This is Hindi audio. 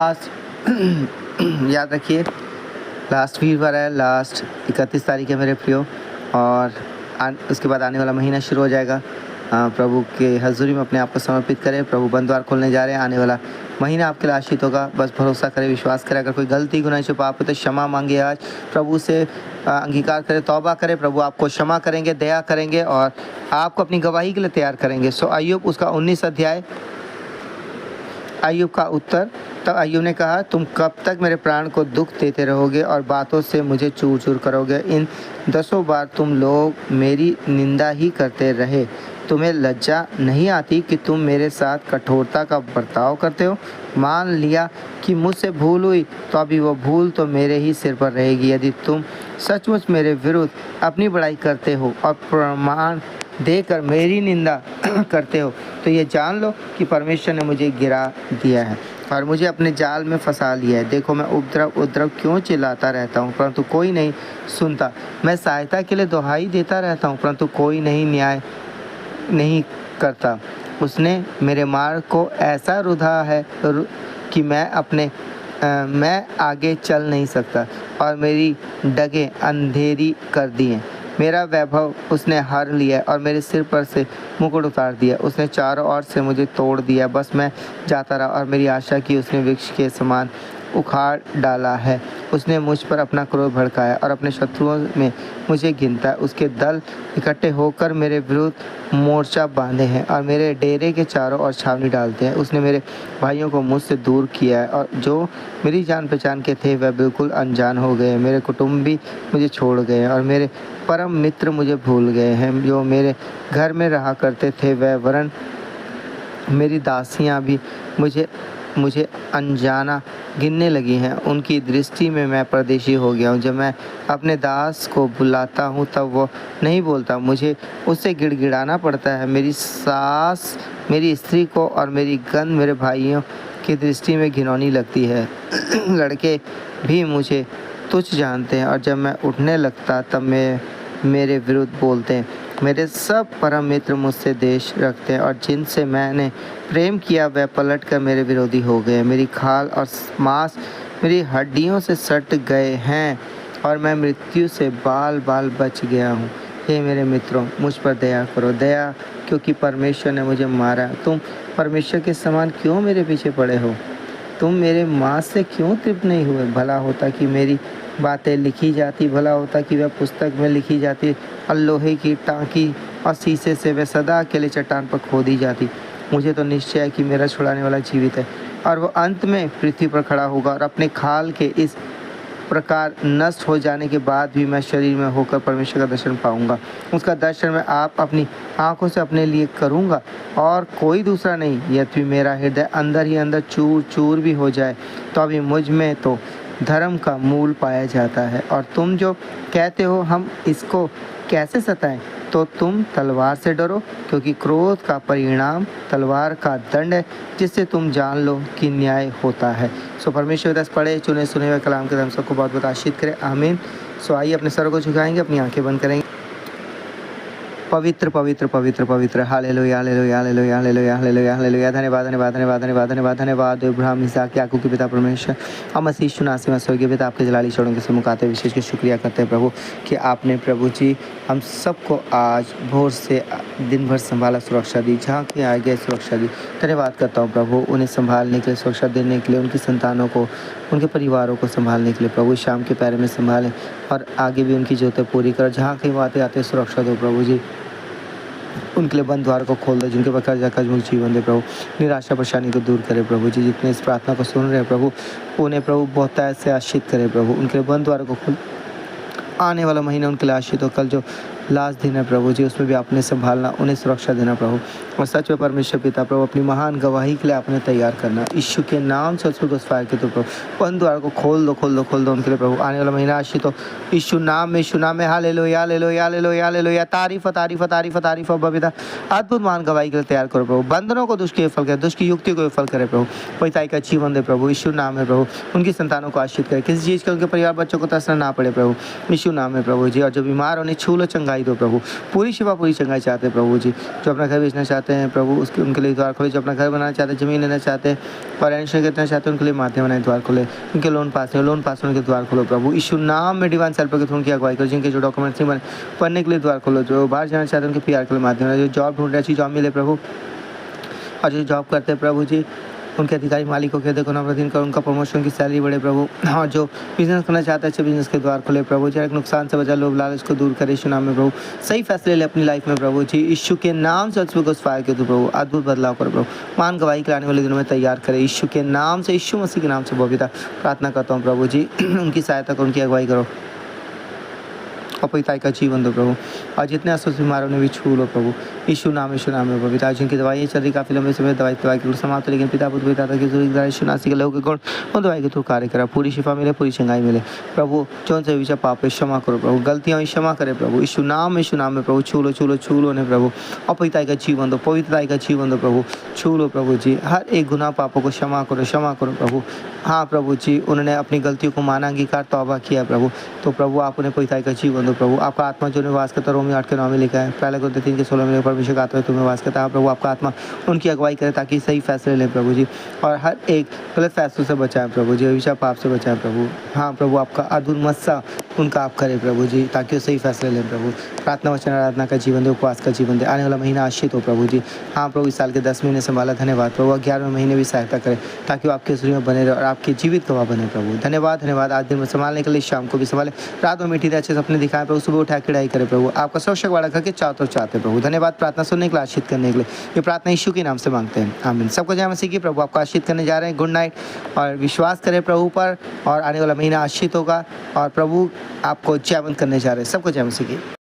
लास्ट याद रखिए, लास्ट वीरवार है, लास्ट 31 तारीख है मेरे प्रियो। और उसके बाद आने वाला महीना शुरू हो जाएगा। प्रभु के हजूरी में अपने आप को समर्पित करें। प्रभु बंद द्वार खोलने जा रहे हैं। आने वाला महीना आपके लिए आशीष होगा। बस भरोसा करें, विश्वास करें। अगर कोई गलती गुनाह से पाप हो तो क्षमा मांगे आज प्रभु से, अंगीकार करें, तौबा करें। प्रभु आपको क्षमा करेंगे, दया करेंगे और आपको अपनी गवाही के लिए तैयार करेंगे। सो अय्यूब उसका 19 अध्याय, अय्यूब का उत्तर। तब अय्यूब ने कहा, तुम कब तक मेरे प्राण को दुख देते रहोगे और बातों से मुझे चूर चूर करोगे? इन 10 बार तुम लोग मेरी निंदा ही करते रहे। तुम्हें लज्जा नहीं आती कि तुम मेरे साथ कठोरता का बर्ताव करते हो? मान लिया कि मुझसे भूल हुई तो अभी वो भूल तो मेरे ही सिर पर रहेगी। यदि तुम सचमुच मेरे विरुद्ध अपनी बड़ाई करते हो और प्रमाण देकर मेरी निंदा करते हो तो ये जान लो कि परमेश्वर ने मुझे गिरा दिया है और मुझे अपने जाल में फंसा लिया है। देखो, मैं उपद्रव क्यों चिल्लाता रहता हूँ परंतु कोई नहीं सुनता। मैं सहायता के लिए दुहाई देता रहता हूँ परंतु कोई न्याय नहीं करता। उसने मेरे मार्ग को ऐसा रुधा है कि मैं आगे चल नहीं सकता और मेरी डगें अंधेरी कर दी हैं। मेरा वैभव उसने हर लिया और मेरे सिर पर से मुकुट उतार दिया। उसने चारों ओर से मुझे तोड़ दिया। बस मैं जाता रहा और मेरी आशा की उसने वृक्ष के समान उखाड़ डाला है। उसने मुझ पर अपना क्रोध भड़काया और अपने शत्रुओं में मुझे गिनता है। उसके दल इकट्ठे होकर मेरे विरुद्ध मोर्चा बांधे हैं और मेरे डेरे के चारों ओर छावनी डालते हैं। उसने मेरे भाइयों को मुझसे दूर किया है और जो मेरी जान पहचान के थे वह बिल्कुल अनजान हो गए। मेरे कुटुंबी मुझे छोड़ गए और मेरे परम मित्र मुझे भूल गए हैं। जो मेरे घर में रहा करते थे वह वरन मेरी दासियां भी मुझे अनजाना गिनने लगी हैं। उनकी दृष्टि में मैं परदेशी हो गया हूँ। जब मैं अपने दास को बुलाता हूँ तब वो नहीं बोलता। मुझे उससे गिड़गिड़ाना पड़ता है। मेरी सास मेरी स्त्री को और मेरी गंध मेरे भाइयों की दृष्टि में घिनौनी लगती है। लड़के भी मुझे तुच्छ जानते हैं और जब मैं उठने लगता तब मेरे विरुद्ध बोलते हैं। मेरे सब परम मित्र मुझसे द्वेष रखते हैं और जिनसे मैंने प्रेम किया वह पलट कर मेरे विरोधी हो गए। मेरी खाल और मांस मेरी हड्डियों से सट गए हैं और मैं मृत्यु से बाल बाल बच गया हूँ। हे मेरे मित्रों, मुझ पर दया करो, दया, क्योंकि परमेश्वर ने मुझे मारा। तुम परमेश्वर के समान क्यों मेरे पीछे पड़े हो? तुम मेरे मांस से क्यों तृप्त नहीं हुए? भला होता कि मेरी बातें लिखी जाती, भला होता कि वह पुस्तक में लिखी जाती और लोहे की टाँकी और शीशे से वह सदा के लिए चट्टान पर खोदी जाती। मुझे तो निश्चय है कि मेरा छुड़ाने वाला जीवित है और वो अंत में पृथ्वी पर खड़ा होगा और अपने खाल के इस प्रकार नष्ट हो जाने के बाद भी मैं शरीर में होकर परमेश्वर का दर्शन पाऊंगा। उसका दर्शन मैं आप अपनी आंखों से अपने लिए करूंगा और कोई दूसरा नहीं। यदि मेरा हृदय अंदर ही अंदर चूर चूर भी हो जाए तो अभी मुझ में तो धर्म का मूल पाया जाता है। और तुम जो कहते हो हम इसको कैसे सताएं, तो तुम तलवार से डरो, क्योंकि क्रोध का परिणाम तलवार का दंड है, जिससे तुम जान लो कि न्याय होता है। सो परमेश्वर दस पढ़े चुने सुने हुए कलाम के हम सबको बहुत बहुत आशीष करे, आमीन। सो आइए अपने सर को झुकाएंगे, अपनी आंखें बंद करेंगे। पवित्र पवित्र पवित्र पवित्र hallelujah hallelujah hallelujah hallelujah hallelujah hallelujah. धन्यवाद धन्यवाद धन्यवाद धन्यवाद धन्यवाद धन्यवाद इब्राहिम इसहाक याकूब के पिता परमेश्वर और मसीह यीशु नासरी स्वर्गीय पिता, आपके जलाली चरणों के सम्मुख आते विशेष के शुक्रिया करते हैं प्रभु कि आपने प्रभु जी हम सबको आज भोर से दिन भर संभाला, सुरक्षा दी, जहाँ के आगे सुरक्षा दी। धन्यवाद करता हूँ प्रभु उन्हें संभालने के लिए, सुरक्षा देने के लिए, उनकी संतानों को, उनके परिवारों को संभालने के लिए प्रभु शाम के पैर में संभालें और आगे भी उनकी ज़रूरतें पूरी करो। जहाँ कहीं आते आते सुरक्षा दो प्रभु जी, उनके लिए बंद द्वार को खोल दे, जिनके पास कर्जमुक्त जीवन दे प्रभु, निराशा परेशानी को दूर करे प्रभु जी। जितने इस प्रार्थना को सुन रहे हैं प्रभु, उन्हें प्रभु बहुत से आशीष करे प्रभु, उनके लिए बंद द्वार को खोल। आने वाला महीना उनके लिए आशीष हो। कल जो लास्ट दिन है प्रभु जी, उसमें भी आपने संभालना, उन्हें सुरक्षा देना प्रभु। और सच में परमेश्वर पिता प्रभु अपनी महान गवाही के लिए आपने तैयार करना, यीशु के नाम से उसको फायर के तो प्रभु बंद द्वार को खोल दो खोल दो खोल दो उनके लिए प्रभु। आने वाला महीना आशीष हो यीशु नाम में हालेलुया हालेलुया हालेलुया हालेलुया। तारीफ तारीफ तारीफ तारीफ बबिदा अद्भुत महान गवाही के लिए तैयार करो प्रभु। बंधनों को दुष्ट के विफल करे, दुष्ट की युक्ति को विफल करे प्रभु। पिताई का जीवन दे प्रभु, यीशु नाम है प्रभु। उनकी संतानों को आशीष करे, किसी चीज़ का उनके परिवार बच्चों को तसना ना पड़े प्रभु, यीशु नाम है प्रभु जी। और जो बीमार उन्हें छू लो, चंगाई चंगाई दो प्रभु, पूरी शिफा पूरी चंगाई चाहते हैं प्रभु जी। जो अपना घर बेचना चाहते हैं प्रभु उसके उनके लिए द्वार खोले, जो अपना घर बनाना चाहते हैं, ज़मीन लेना चाहते हैं और एडमिशन करना चाहते हैं उनके लिए माध्यम बनाए द्वार खोले, उनके लोन पास होने के द्वार खोलो प्रभु यीशु नाम में। डिवाइन सेल्फ के थ्रू उनकी अगुवाई करो, जिनके जो डॉक्यूमेंट्स नहीं बने पढ़ने के लिए द्वार खोलो, जो बाहर जाना चाहते हैं उनके PR के लिए माध्यम बनाए, जो जॉब ढूंढ रहे अच्छी जॉब मिले प्रभु, और जो जॉब करते हैं प्रभु जी उनके अधिकारी मालिकों के देखो नवरदिन कर उनका प्रमोशन की सैलरी बढ़े प्रभु। हाँ, जो बिजनेस करना चाहते हैं अच्छे बिजनेस के द्वार खोले प्रभु जी, नुकसान से बचा, लोभ लालच को दूर करे यीशु नाम में प्रभु। सही फैसले ले अपनी लाइफ में प्रभु जी, यीशु के नाम से को फायर के दो प्रभु, अद्भुत बदलाव करो प्रभु, मान गवाही कराने वाले दिनों में तैयार करे यीशु के नाम से, यीशु मसीह के नाम से बबीता प्रार्थना करता हूँ प्रभु जी। उनकी सहायता करो, उनकी अगुवाई करो और पिता का जीवन दो प्रभु, और जितने अस्वस्थ बीमारों ने भी छू लो प्रभु यीशु नाम में पवित्र। जिनकी दवाई चल रही काफी लंबे समय दवाई के समाप्त, लेकिन पिता पुत्र पिता की यीशु नासी के लोगों के गुण उन दवाई के थ्रू कार्य करा, पूरी शिफा मिले, पूरी चंगाई मिले प्रभु। जो उनसे विषय पाप क्षमा करो प्रभु, गलतियाँ क्षमा करे प्रभु यीशु नाम में प्रभु। छू लो ने प्रभु, और पिता का जीवन दो, पवित्रता का जीवन दो प्रभु। छू लो प्रभु जी, हर एक गुनाह पापों को क्षमा करो प्रभु। हाँ प्रभु जी, उन्होंने अपनी गलतियों को माना, अंगीकार तौबा किया प्रभु, तो प्रभु आप उन्हें पवित्रता का जीवन दो प्रभु। आपका आत्मा जो निवास करता है, रोमी 8:9 में लिखा है, पहले को 3:16 में परमेश्वर का आत्मा तुम्हें निवास करता है। प्रभु आपका आत्मा उनकी अगुवाई करे ताकि सही फैसले लें प्रभु जी, और हर एक गलत फैसलों से बचाएं प्रभु जी, हमेशा पाप से बचाएं प्रभु। हाँ प्रभु, आपका अद्भुत मस्सा उनका आप करें प्रभु जी, ताकि वो सही फैसले लें प्रभु। प्रार्थना वचन आराधना का जीवन दे, उपवास का जीवन दे, आने वाला महीना आशीष हो प्रभु जी। हाँ प्रभु, इस साल के 10 महीने संभाला, धन्यवाद प्रभु। 11वें महीने भी सहायता करें ताकि वो आपके सूर्य में बने रहे और आपके जीवित गवाह बने प्रभु। धन्यवाद। आज दिन में संभालने के लिए, शाम को भी संभाले, रात में मीठी अच्छे सपने दिखाएं प्रभु, सुबह उठा किड़ाई करे प्रभु, आपका सुरक्षा वाला करके चारों तरफ चाहते प्रभु। धन्यवाद प्रार्थना सुनने के लिए, आशीष करने के लिए। ये प्रार्थना यीशु के नाम से मांगते हैं, आमीन। सबको जय मसीह की। प्रभु आपको आशीष करने जा रहे हैं। गुड नाइट, और विश्वास करें प्रभु पर, और आने वाला महीना आशीष होगा, और प्रभु आपको जयवंत करने जा रहे हैं। सबको जय मसीह की।